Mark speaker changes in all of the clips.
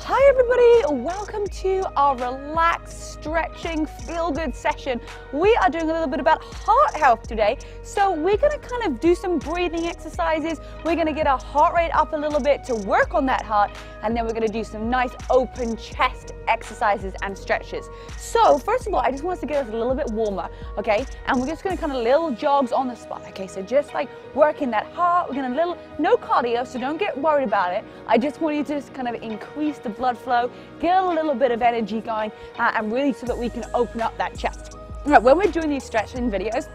Speaker 1: Hi everybody, welcome to our relaxed, stretching, feel-good session. We are doing a little bit about heart health today. So we're gonna kind of do some breathing exercises. We're gonna get our heart rate up a little bit to work on that heart. And then we're gonna do some nice open chest exercises and stretches. So first of all, I just want us to get us a little bit warmer, okay? And we're just gonna kind of little jogs on the spot, okay? So just like working that heart, we're gonna no cardio, so don't get worried about it. I just want you to just kind of increase the blood flow, get a little bit of energy going, and really so that we can open up that chest. All right, when we're doing these stretching videos,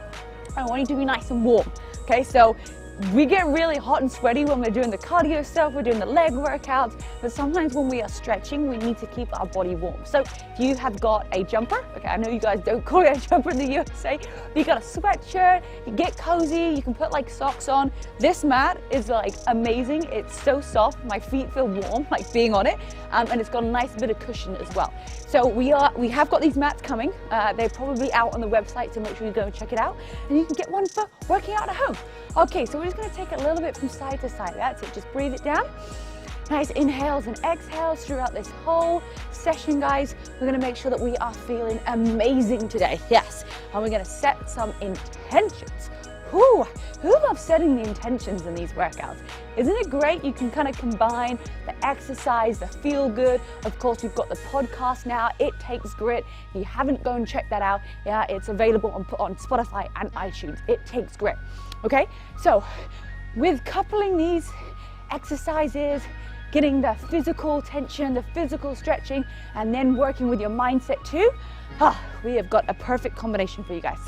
Speaker 1: I want you to be nice and warm, okay? So we get really hot and sweaty when we're doing the cardio stuff, we're doing the leg workouts, but sometimes when we are stretching, we need to keep our body warm. So if you have got a jumper, okay, I know you guys don't call it a jumper in the USA, but you got a sweatshirt, you get cozy, you can put like socks on. This mat is like amazing. It's so soft, my feet feel warm, like being on it, and it's got a nice bit of cushion as well. So we have got these mats coming. They're probably out on the website, so make sure you go and check it out. And you can get one for working out at home. Okay, so we're just gonna take it a little bit from side to side. That's it, just breathe it down. Nice inhales and exhales throughout this whole session, guys. We're gonna make sure that we are feeling amazing today, yes. And we're gonna set some intentions. Who loves setting the intentions in these workouts? Isn't it great? You can kind of combine the exercise, the feel good. Of course, we've got the podcast now, It Takes Grit. If you haven't, go and check that out. Yeah, it's available on Spotify and iTunes. It Takes Grit. Okay, so with coupling these exercises, getting the physical tension, the physical stretching, and then working with your mindset too, we have got a perfect combination for you guys.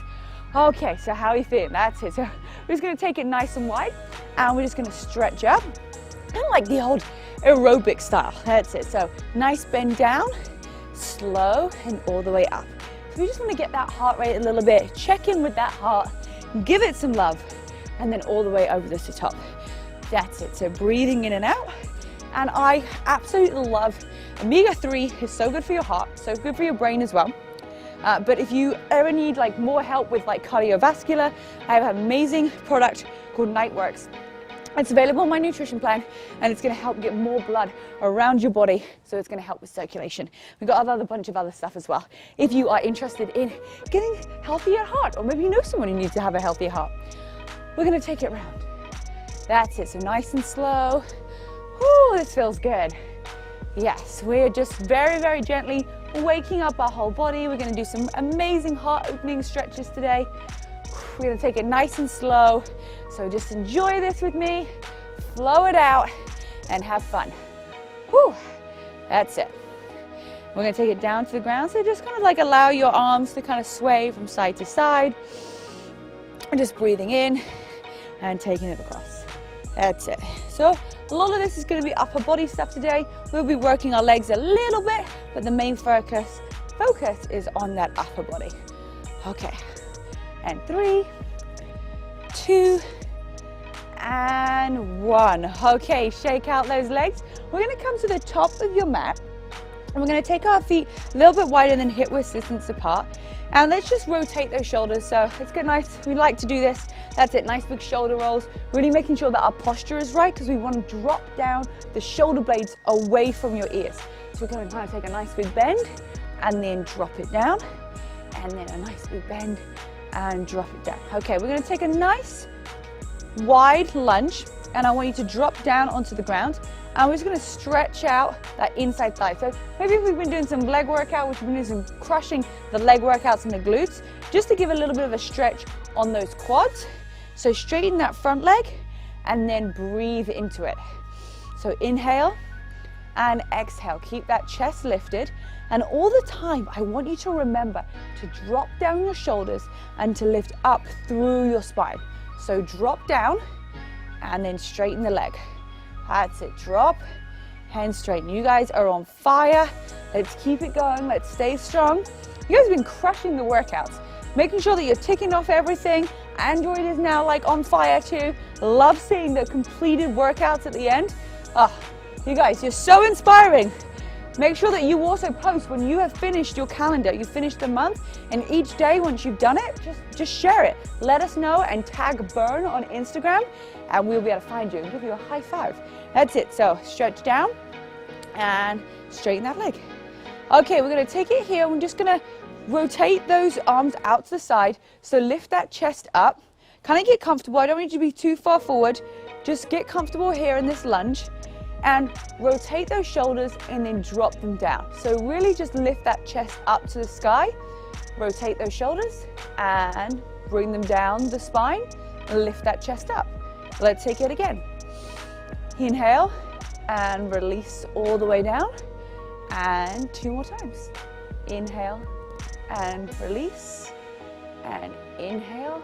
Speaker 1: Okay, so how are you feeling? That's it. So we're just gonna take it nice and wide, and we're just gonna stretch up, kind of like the old aerobic style. That's it. So nice bend down, slow, and all the way up. So we just wanna get that heart rate a little bit, check in with that heart, give it some love, and then all the way over the top. That's it. So breathing in and out. And I absolutely love omega-3 is so good for your heart, so good for your brain as well. But if you ever need like more help with like cardiovascular, I have an amazing product called Nightworks. It's available on my nutrition plan, and it's going to help get more blood around your body, so it's going to help with circulation. We've got a bunch of other stuff as well. If you are interested in getting healthier heart, or maybe you know someone who needs to have a healthier heart, we're going to take it round. That's it. So nice and slow. Ooh, this feels good. Yes, we're just very, very gently waking up our whole body. We're going to do some amazing heart opening stretches today. We're going to take it nice and slow. So just enjoy this with me, flow it out, and have fun. Whew, that's it. We're going to take it down to the ground. So just kind of like allow your arms to kind of sway from side to side. And just breathing in and taking it across. That's it. So a lot of this is going to be upper body stuff today. We'll be working our legs a little bit, but the main focus is on that upper body. Okay, and 3, 2, and 1. Okay, shake out those legs. We're going to come to the top of your mat, and we're going to take our feet a little bit wider than hip width distance apart. And let's just rotate those shoulders. So let's get nice. We like to do this. That's it. Nice big shoulder rolls. Really making sure that our posture is right, because we want to drop down the shoulder blades away from your ears. So we're going to kind of take a nice big bend and then drop it down. And then a nice big bend and drop it down. Okay, we're going to take a nice wide lunge, and I want you to drop down onto the ground. And we're just going to stretch out that inside thigh. So maybe if we've been doing some leg workout, which we've been doing some crushing the leg workouts in the glutes, just to give a little bit of a stretch on those quads. So straighten that front leg and then breathe into it. So inhale and exhale. Keep that chest lifted. And all the time, I want you to remember to drop down your shoulders and to lift up through your spine. So drop down and then straighten the leg. That's it, drop and straighten. You guys are on fire. Let's keep it going, let's stay strong. You guys have been crushing the workouts, making sure that you're ticking off everything. Android is now like on fire too. Love seeing the completed workouts at the end. You guys, you're so inspiring. Make sure that you also post when you have finished your calendar, you finished the month, and each day once you've done it, just share it. Let us know and tag Burn on Instagram, and we'll be able to find you and give you a high five. That's it. So stretch down and straighten that leg. Okay, we're gonna take it here. We're just gonna rotate those arms out to the side. So lift that chest up, kind of get comfortable. I don't want you to be too far forward. Just get comfortable here in this lunge and rotate those shoulders and then drop them down. So really just lift that chest up to the sky, rotate those shoulders and bring them down the spine, lift that chest up. Let's take it again. Inhale and release all the way down, and 2 more times. Inhale and release, and inhale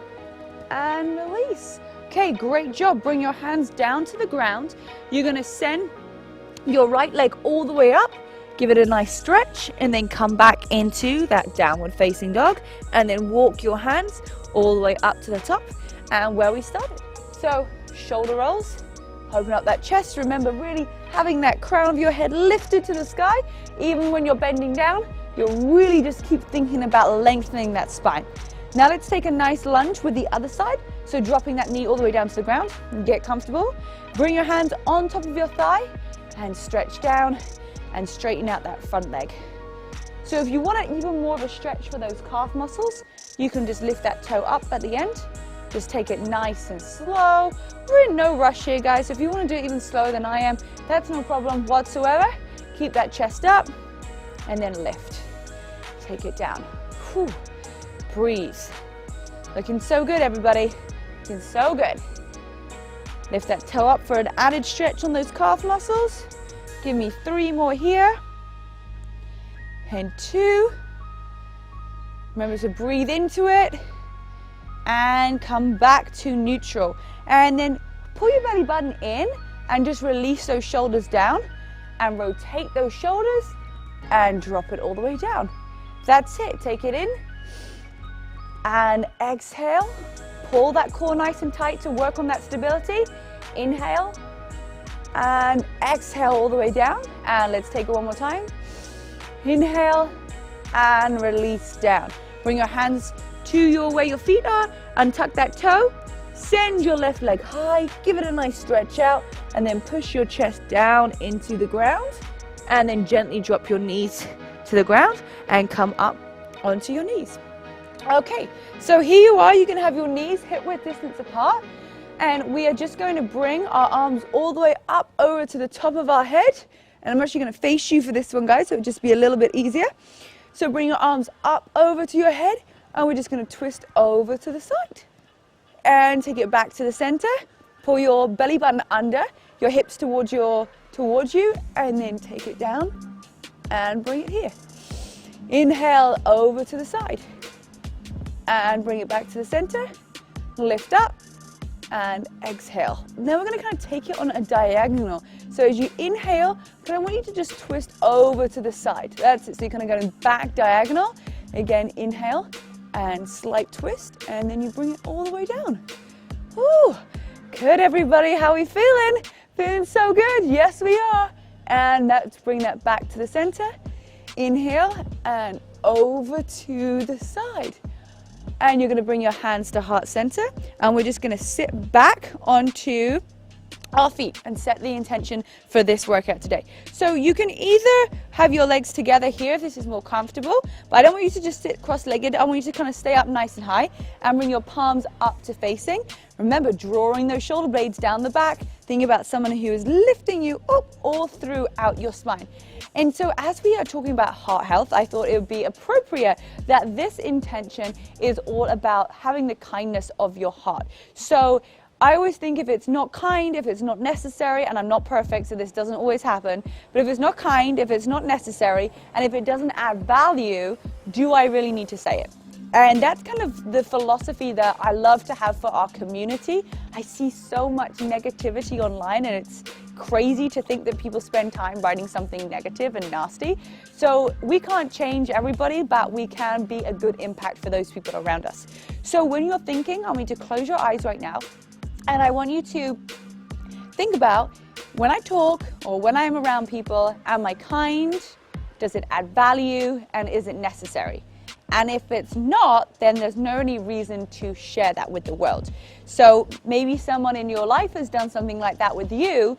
Speaker 1: and release. Okay, great job. Bring your hands down to the ground. You're gonna send your right leg all the way up, give it a nice stretch, and then come back into that downward facing dog, and then walk your hands all the way up to the top and where we started. So shoulder rolls, open up that chest. Remember really having that crown of your head lifted to the sky. Even when you're bending down, you'll really just keep thinking about lengthening that spine. Now let's take a nice lunge with the other side. So dropping that knee all the way down to the ground, and get comfortable. Bring your hands on top of your thigh and stretch down and straighten out that front leg. So if you want even more of a stretch for those calf muscles, you can just lift that toe up at the end. Just take it nice and slow. We're in no rush here, guys. If you want to do it even slower than I am, that's no problem whatsoever. Keep that chest up and then lift. Take it down. Whew. Breathe. Looking so good, everybody. Looking so good. Lift that toe up for an added stretch on those calf muscles. Give me 3 more here. And 2. Remember to breathe into it. And come back to neutral. And then pull your belly button in and just release those shoulders down. And rotate those shoulders and drop it all the way down. That's it. Take it in. And exhale. Pull that core nice and tight to work on that stability. Inhale. And exhale all the way down. And let's take it one more time. Inhale and release down. Bring your hands to where your feet are, untuck that toe, send your left leg high, give it a nice stretch out, and then push your chest down into the ground, and then gently drop your knees to the ground and come up onto your knees. Okay, so here you are. You can have your knees hip-width distance apart, and we are just going to bring our arms all the way up over to the top of our head, and I'm actually going to face you for this one, guys, so it'll just be a little bit easier. So bring your arms up over to your head, and we're just going to twist over to the side. And take it back to the center. Pull your belly button under, your hips towards you, and then take it down and bring it here. Inhale over to the side. And bring it back to the center. Lift up and exhale. Now we're going to kind of take it on a diagonal. So as you inhale, I want you to just twist over to the side. That's it. So you're kind of going back diagonal. Again, inhale. And slight twist, and then you bring it all the way down. Woo! Good, everybody. How are we feeling? Feeling so good. Yes, we are. And let's bring that back to the center. Inhale and over to the side. And you're going to bring your hands to heart center, and we're just going to sit back onto our feet and set the intention for this workout today. So you can either have your legs together here if this is more comfortable, but I don't want you to just sit cross-legged. I want you to kind of stay up nice and high and bring your palms up to facing. Remember, drawing those shoulder blades down the back. Think about someone who is lifting you up all throughout your spine. And so as we are talking about heart health, I thought it would be appropriate that this intention is all about having the kindness of your heart. So I always think if it's not kind, if it's not necessary, and I'm not perfect, so this doesn't always happen, but if it's not kind, if it's not necessary, and if it doesn't add value, do I really need to say it? And that's kind of the philosophy that I love to have for our community. I see so much negativity online, and it's crazy to think that people spend time writing something negative and nasty. So we can't change everybody, but we can be a good impact for those people around us. So when you're thinking, I want you to close your eyes right now. And I want you to think about when I talk or when I'm around people, am I kind? Does it add value? And is it necessary? And if it's not, then there's no any reason to share that with the world. So maybe someone in your life has done something like that with you.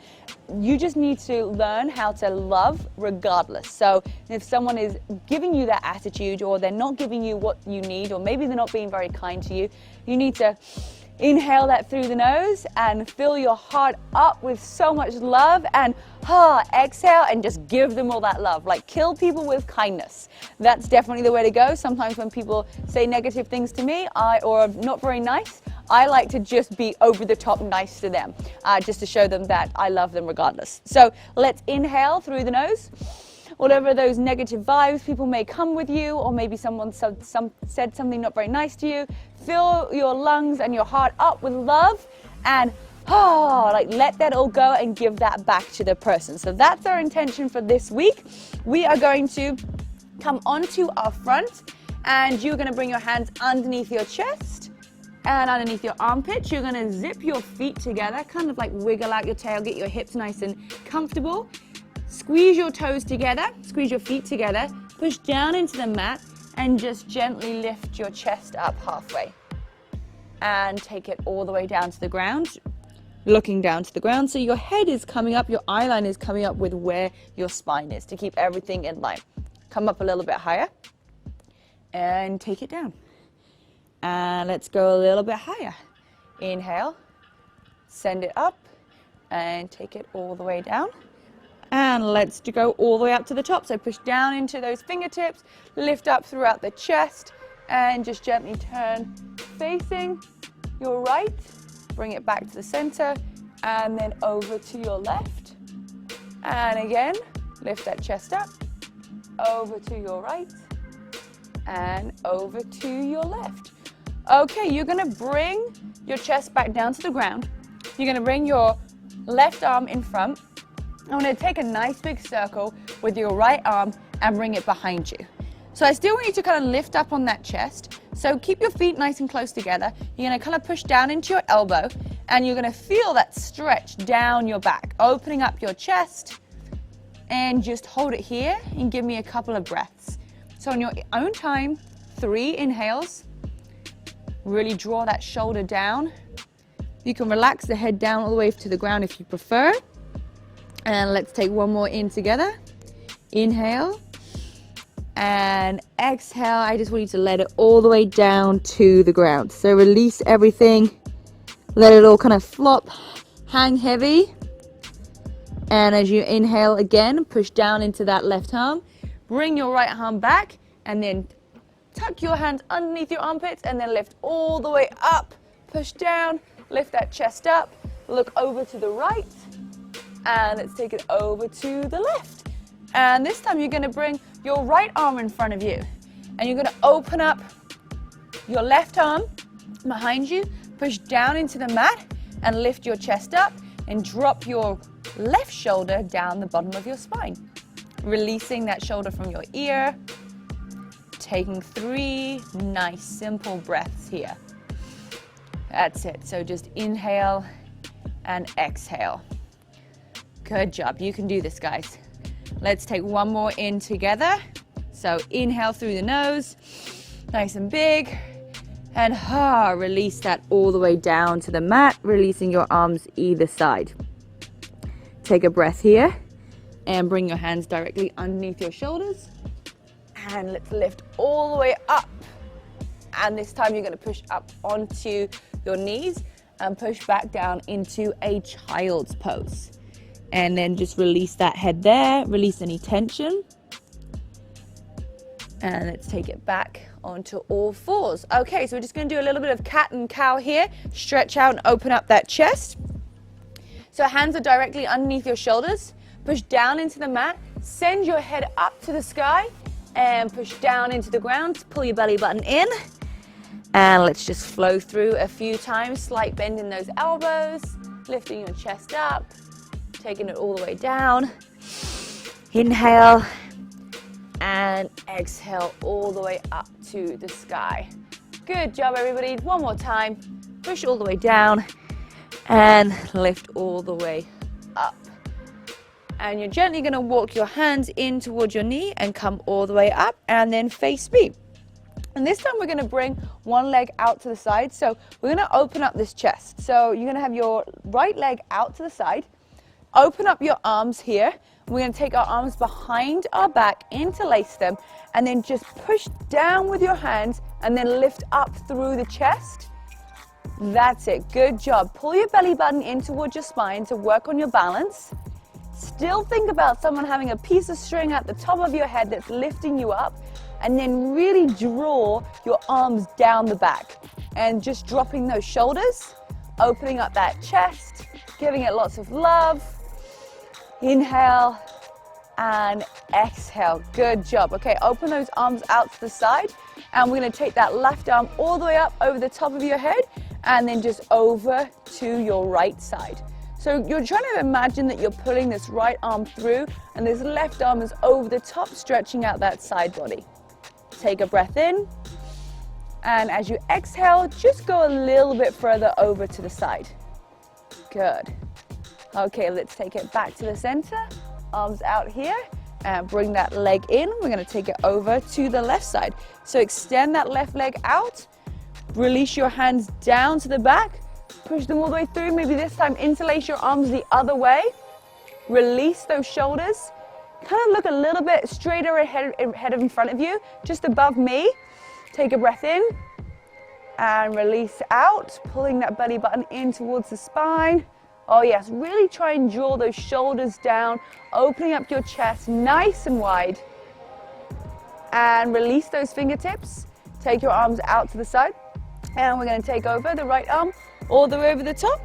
Speaker 1: You just need to learn how to love regardless. So if someone is giving you that attitude, or they're not giving you what you need, or maybe they're not being very kind to you, you need to inhale that through the nose and fill your heart up with so much love, and exhale and just give them all that love. Like, kill people with kindness. That's definitely the way to go. Sometimes when people say negative things to me, or not very nice, I like to just be over the top nice to them, just to show them that I love them regardless. So let's inhale through the nose. Whatever those negative vibes people may come with you, or maybe someone said something not very nice to you, fill your lungs and your heart up with love, and like let that all go and give that back to the person. So that's our intention for this week. We are going to come onto our front, and you're going to bring your hands underneath your chest and underneath your armpits. You're going to zip your feet together, kind of like wiggle out your tail, get your hips nice and comfortable. Squeeze your toes together, squeeze your feet together, push down into the mat, and just gently lift your chest up halfway. And take it all the way down to the ground, looking down to the ground. So your head is coming up, your eye line is coming up with where your spine is, to keep everything in line. Come up a little bit higher, and take it down. And let's go a little bit higher. Inhale, send it up, and take it all the way down. And let's go all the way up to the top. So push down into those fingertips, lift up throughout the chest, and just gently turn facing your right. Bring it back to the center, and then over to your left. And again, lift that chest up, over to your right, and over to your left. Okay, you're gonna bring your chest back down to the ground. You're gonna bring your left arm in front. I'm going to take a nice big circle with your right arm and bring it behind you. So I still want you to kind of lift up on that chest. So keep your feet nice and close together. You're going to kind of push down into your elbow, and you're going to feel that stretch down your back, opening up your chest, and just hold it here and give me a couple of breaths. So on your own time, 3 inhales. Really draw that shoulder down. You can relax the head down all the way to the ground if you prefer. And let's take one more in together. Inhale and exhale. I just want you to let it all the way down to the ground. So release everything. Let it all kind of flop, hang heavy. And as you inhale again, push down into that left arm. Bring your right arm back, and then tuck your hands underneath your armpits, and then lift all the way up. Push down, lift that chest up. Look over to the right. And let's take it over to the left. And this time you're going to bring your right arm in front of you. And you're going to open up your left arm behind you, push down into the mat, and lift your chest up, and drop your left shoulder down the bottom of your spine. Releasing that shoulder from your ear. Taking 3 nice simple breaths here. That's it. So just inhale and exhale. Good job. You can do this, guys. Let's take one more in together. So inhale through the nose, nice and big, and release that all the way down to the mat, releasing your arms either side. Take a breath here, and bring your hands directly underneath your shoulders, and let's lift all the way up. And this time you're going to push up onto your knees and push back down into a child's pose. And then just release that head there, release any tension. And let's take it back onto all fours. Okay, so we're just going to do a little bit of cat and cow here. Stretch out and open up that chest. So hands are directly underneath your shoulders. Push down into the mat. Send your head up to the sky and push down into the ground. Pull your belly button in. And let's just flow through a few times. Slight bend in those elbows. Lifting your chest up. Taking it all the way down. Inhale and exhale all the way up to the sky. Good job, everybody. One more time. Push all the way down and lift all the way up. And you're gently going to walk your hands in towards your knee and come all the way up and then face me. And this time we're going to bring one leg out to the side. So we're going to open up this chest. So you're going to have your right leg out to the side. Open up your arms here. We're going to take our arms behind our back, interlace them, and then just push down with your hands and then lift up through the chest. That's it. Good job. Pull your belly button in towards your spine to work on your balance. Still think about someone having a piece of string at the top of your head that's lifting you up, and then really draw your arms down the back and just dropping those shoulders, opening up that chest, giving it lots of love. Inhale and exhale. Good job. Okay, open those arms out to the side, and we're going to take that left arm all the way up over the top of your head and then just over to your right side. So you're trying to imagine that you're pulling this right arm through and this left arm is over the top, stretching out that side body. Take a breath in, and as you exhale, just go a little bit further over to the side. Good. Okay, let's take it back to the center. Arms out here, and bring that leg in. We're going to take it over to the left side. So extend that left leg out. Release your hands down to the back. Push them all the way through. Maybe this time interlace your arms the other way. Release those shoulders. Kind of look a little bit straighter ahead in front of you, just above me. Take a breath in and release out, pulling that belly button in towards the spine. Oh yes, really try and draw those shoulders down, opening up your chest nice and wide. And release those fingertips. Take your arms out to the side. And we're going to take over the right arm all the way over the top.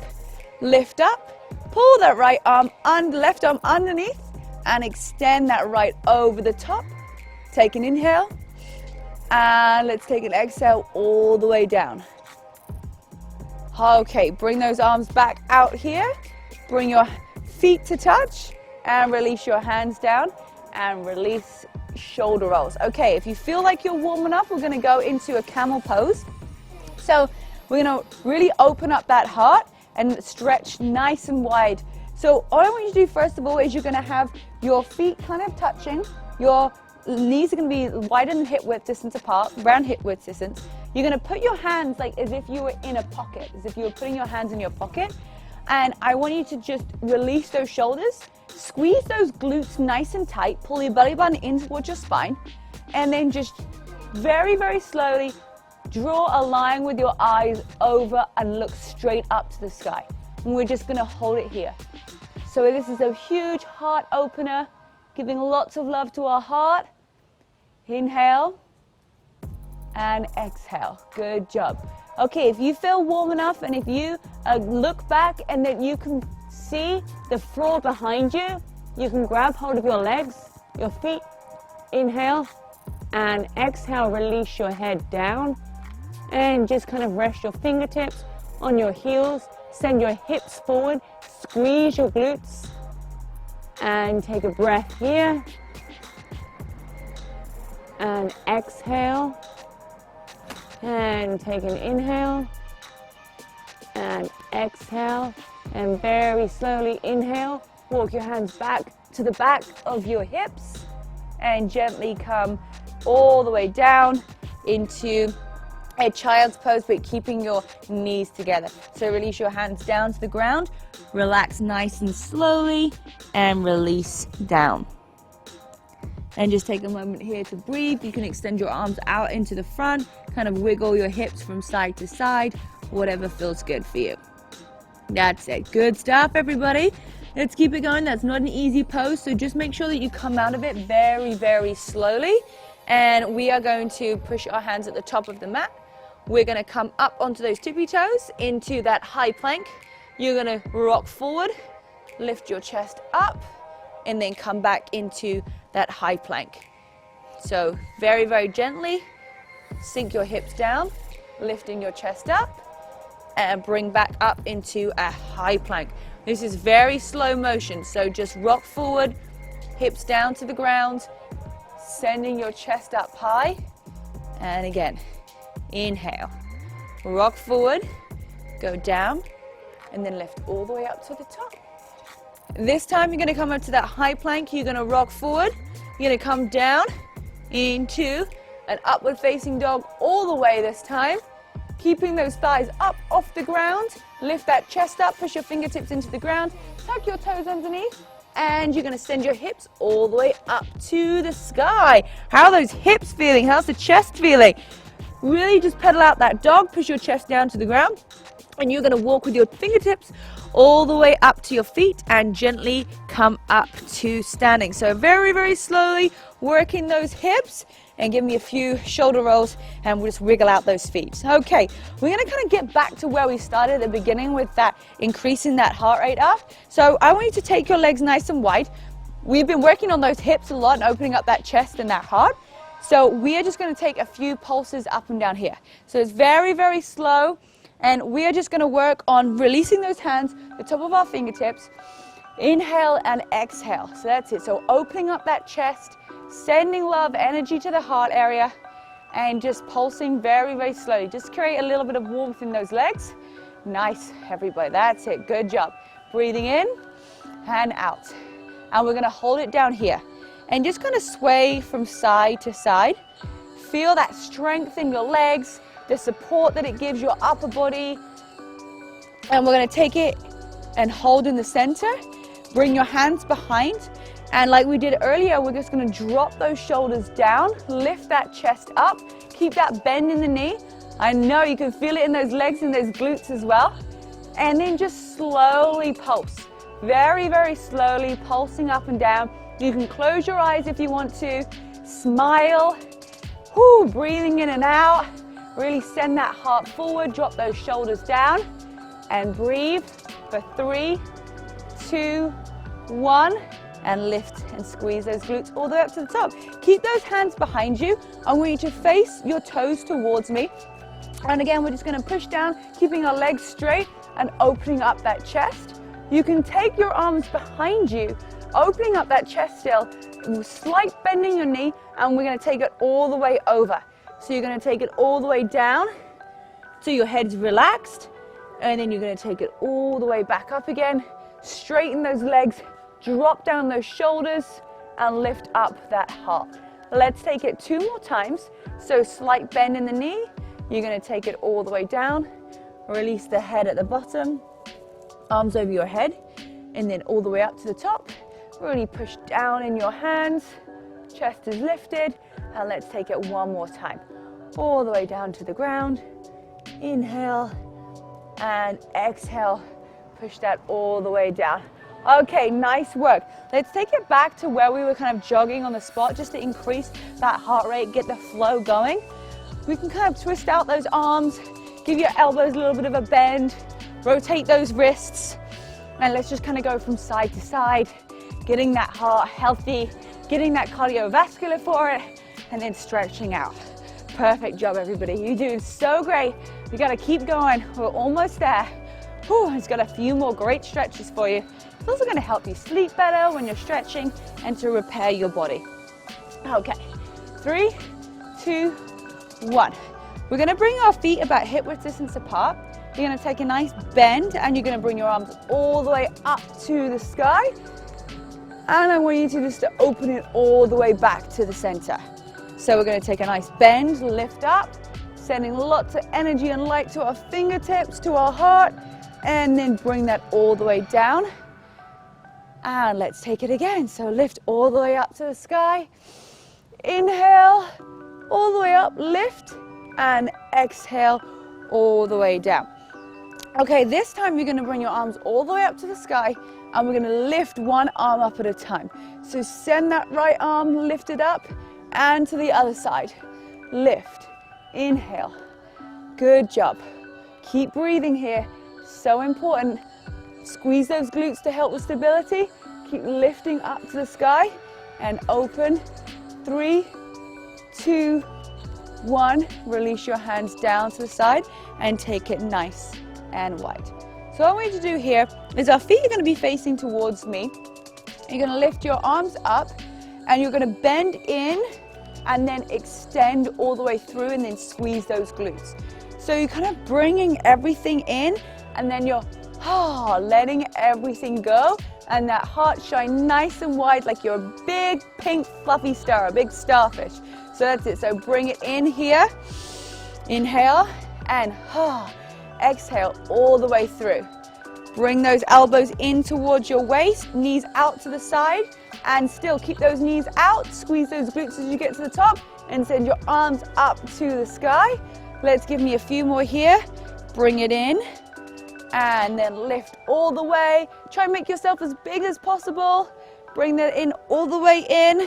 Speaker 1: Lift up, pull that right arm and left arm underneath, and extend that right over the top. Take an inhale, and let's take an exhale all the way down. Okay, bring those arms back out here. Bring your feet to touch, and release your hands down, and release shoulder rolls. Okay, if you feel like you're warming up, we're going to go into a camel pose. So we're going to really open up that heart and stretch nice and wide. So all I want you to do first of all is you're going to have your feet kind of touching. Your knees are going to be wider than hip width distance apart, around hip width distance. You're going to put your hands like as if you were in a pocket, as if you were putting your hands in your pocket. And I want you to just release those shoulders, squeeze those glutes nice and tight, pull your belly button in towards your spine, and then just very, very slowly draw a line with your eyes over and look straight up to the sky. And we're just going to hold it here. So this is a huge heart opener, giving lots of love to our heart. Inhale and exhale. Good job. Okay, if you feel warm enough and if you look back and then you can see the floor behind you, you can grab hold of your legs, your feet. Inhale and exhale, release your head down and just kind of rest your fingertips on your heels. Send your hips forward, squeeze your glutes, and take a breath here. And exhale, and take an inhale, and exhale, and very slowly inhale. Walk your hands back to the back of your hips, and gently come all the way down into a child's pose, but keeping your knees together. So release your hands down to the ground, relax nice and slowly, and release down. And just take a moment here to breathe. You can extend your arms out into the front, kind of wiggle your hips from side to side, whatever feels good for you. That's it. Good stuff, everybody. Let's keep it going. That's not an easy pose, so just make sure that you come out of it very, very slowly. And we are going to push our hands at the top of the mat. We're going to come up onto those tippy toes into that high plank. You're going to rock forward, lift your chest up, and then come back into that high plank. So very, very gently sink your hips down, lifting your chest up, and bring back up into a high plank. This is very slow motion, so just rock forward, hips down to the ground, sending your chest up high. And again, inhale, rock forward, go down, and then lift all the way up to the top. This time you're going to come up to that high plank. You're going to rock forward, you're going to come down into an upward facing dog all the way this time. Keeping those thighs up off the ground. Lift that chest up, push your fingertips into the ground, tuck your toes underneath, and you're going to send your hips all the way up to the sky. How are those hips feeling? How's the chest feeling? Really just pedal out that dog, push your chest down to the ground, and you're going to walk with your fingertips all the way up to your feet and gently come up to standing. So very, very slowly working those hips, and give me a few shoulder rolls and we'll just wiggle out those feet. Okay, we're gonna kind of get back to where we started at the beginning with that increasing that heart rate up. So I want you to take your legs nice and wide. We've been working on those hips a lot and opening up that chest and that heart. So we are just gonna take a few pulses up and down here. So it's very, very slow, and we are just gonna work on releasing those hands, the top of our fingertips, inhale and exhale. So that's it. So opening up that chest, sending love, energy to the heart area, and just pulsing very, very slowly. Just create a little bit of warmth in those legs. Nice, everybody. That's it. Good job. Breathing in and out. And we're going to hold it down here. And just kind of sway from side to side. Feel that strength in your legs, the support that it gives your upper body. And we're going to take it and hold in the center. Bring your hands behind. And like we did earlier, we're just going to drop those shoulders down, lift that chest up, keep that bend in the knee. I know you can feel it in those legs and those glutes as well. And then just slowly pulse, very, very slowly pulsing up and down. You can close your eyes if you want to, smile, whoo, breathing in and out. Really send that heart forward, drop those shoulders down, and breathe for 3, 2, 1. And lift and squeeze those glutes all the way up to the top. Keep those hands behind you. I want you to face your toes towards me. And again, we're just going to push down, keeping our legs straight and opening up that chest. You can take your arms behind you, opening up that chest still, slight bending your knee, and we're going to take it all the way over. So you're going to take it all the way down so your head's relaxed, and then you're going to take it all the way back up again. Straighten those legs. Drop down those shoulders and lift up that heart. Let's take it 2 more times. So slight bend in the knee. You're going to take it all the way down. Release the head at the bottom. Arms over your head. And then all the way up to the top. Really push down in your hands. Chest is lifted. And let's take it 1 more time. All the way down to the ground. Inhale and exhale. Push that all the way down. Okay, nice work. Let's take it back to where we were kind of jogging on the spot just to increase that heart rate, get the flow going. We can kind of twist out those arms, give your elbows a little bit of a bend, rotate those wrists, and let's just kind of go from side to side, getting that heart healthy, getting that cardiovascular for it, and then stretching out. Perfect job, everybody. You're doing so great. We got to keep going. We're almost there. Whew, it's got a few more great stretches for you. It's also going to help you sleep better when you're stretching and to repair your body. Okay, 3, 2, 1. We're going to bring our feet about hip width distance apart. You're going to take a nice bend and you're going to bring your arms all the way up to the sky. And I want you to just open it all the way back to the center. So we're going to take a nice bend, lift up, sending lots of energy and light to our fingertips, to our heart, and then bring that all the way down. And let's take it again. So lift all the way up to the sky. Inhale, all the way up, lift, and exhale all the way down. Okay, this time you're going to bring your arms all the way up to the sky, and we're going to lift one arm up at a time. So send that right arm lifted up, and to the other side. Lift, inhale. Good job. Keep breathing here. So important. Squeeze those glutes to help with stability. Keep lifting up to the sky and open. 3, 2, 1. Release your hands down to the side and take it nice and wide. So what I want you to do here is our feet are going to be facing towards me. You're going to lift your arms up and you're going to bend in and then extend all the way through and then squeeze those glutes. So you're kind of bringing everything in and then you're letting everything go, and that heart shine nice and wide like you're a big pink fluffy star, a big starfish. So that's it. So bring it in here. Inhale and exhale all the way through. Bring those elbows in towards your waist, knees out to the side, and still keep those knees out. Squeeze those glutes as you get to the top and send your arms up to the sky. Let's give me a few more here. Bring it in and then lift all the way. Try and make yourself as big as possible. Bring that in all the way in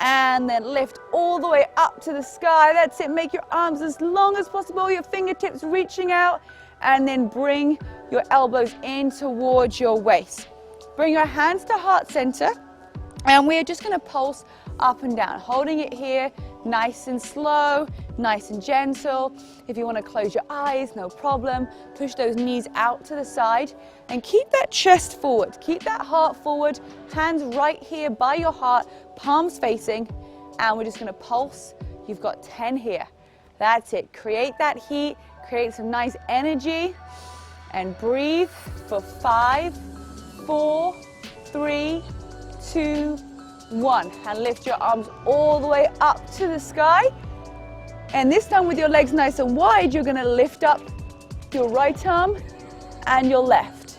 Speaker 1: and then lift all the way up to the sky. That's it. Make your arms as long as possible, your fingertips reaching out, and then bring your elbows in towards your waist. Bring your hands to heart center, and we're just going to pulse up and down, holding it here, nice and slow, nice and gentle. If you want to close your eyes, no problem. Push those knees out to the side and keep that chest forward. Keep that heart forward, hands right here by your heart, palms facing, and we're just going to pulse. You've got 10 here. That's it. Create that heat, create some nice energy, and breathe for 5, 4, 3, 2, 1. And lift your arms all the way up to the sky. And this time with your legs nice and wide, you're going to lift up your right arm and your left.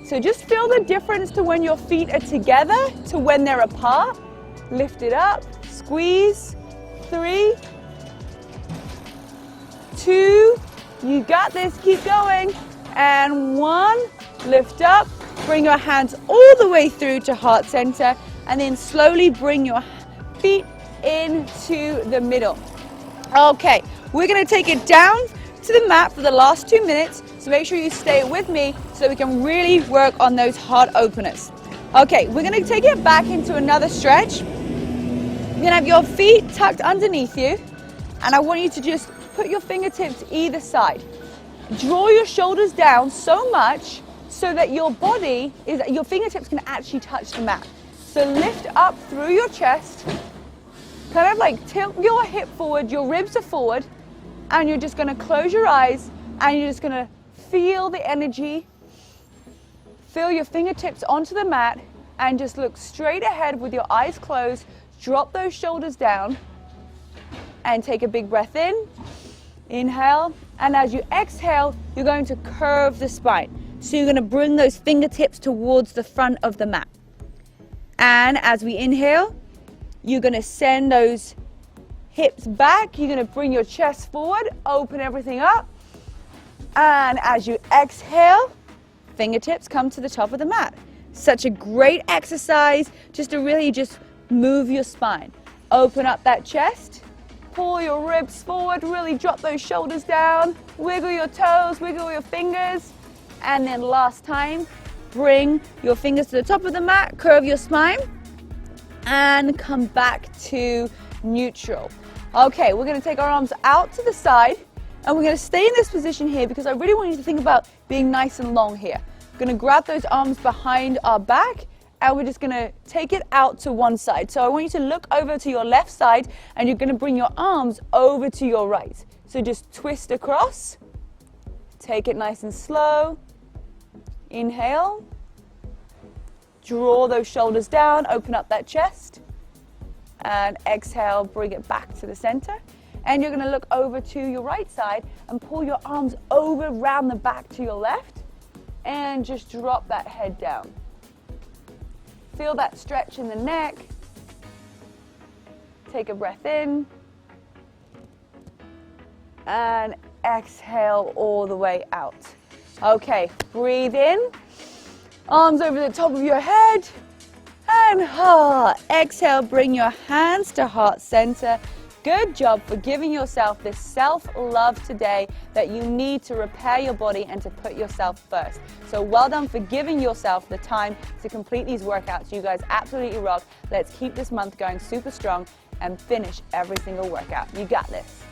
Speaker 1: So just feel the difference to when your feet are together to when they're apart. Lift it up, squeeze. 3, 2, you got this, keep going. And 1, lift up, bring your hands all the way through to heart center, and then slowly bring your feet into the middle. Okay, we're going to take it down to the mat for the last 2 minutes, so make sure you stay with me so we can really work on those heart openers. Okay, we're going to take it back into another stretch. You're going to have your feet tucked underneath you, and I want you to just put your fingertips either side. Draw your shoulders down so much so that your fingertips can actually touch the mat. So lift up through your chest, kind of like tilt your hip forward, your ribs are forward, and you're just going to close your eyes and you're just going to feel the energy, feel your fingertips onto the mat, and just look straight ahead with your eyes closed. Drop those shoulders down and take a big breath in. Inhale, and as you exhale, you're going to curve the spine. So you're going to bring those fingertips towards the front of the mat. And as we inhale, you're going to send those hips back. You're going to bring your chest forward, open everything up. And as you exhale, fingertips come to the top of the mat. Such a great exercise just to really just move your spine. Open up that chest. Pull your ribs forward, really drop those shoulders down, wiggle your toes, wiggle your fingers, and then last time, bring your fingers to the top of the mat, curve your spine, and come back to neutral. Okay, we're going to take our arms out to the side, and we're going to stay in this position here because I really want you to think about being nice and long here. We're going to grab those arms behind our back, and we're just going to take it out to one side. So I want you to look over to your left side, and you're going to bring your arms over to your right. So just twist across. Take it nice and slow. Inhale. Draw those shoulders down, open up that chest. And exhale, bring it back to the center. And you're going to look over to your right side and pull your arms over round the back to your left. And just drop that head down. Feel that stretch in the neck. Take a breath in. And exhale all the way out. Okay, breathe in. Arms over the top of your head. And exhale, bring your hands to heart center. Good job for giving yourself this self-love today that you need to repair your body and to put yourself first. So well done for giving yourself the time to complete these workouts. You guys absolutely rock. Let's keep this month going super strong and finish every single workout. You got this.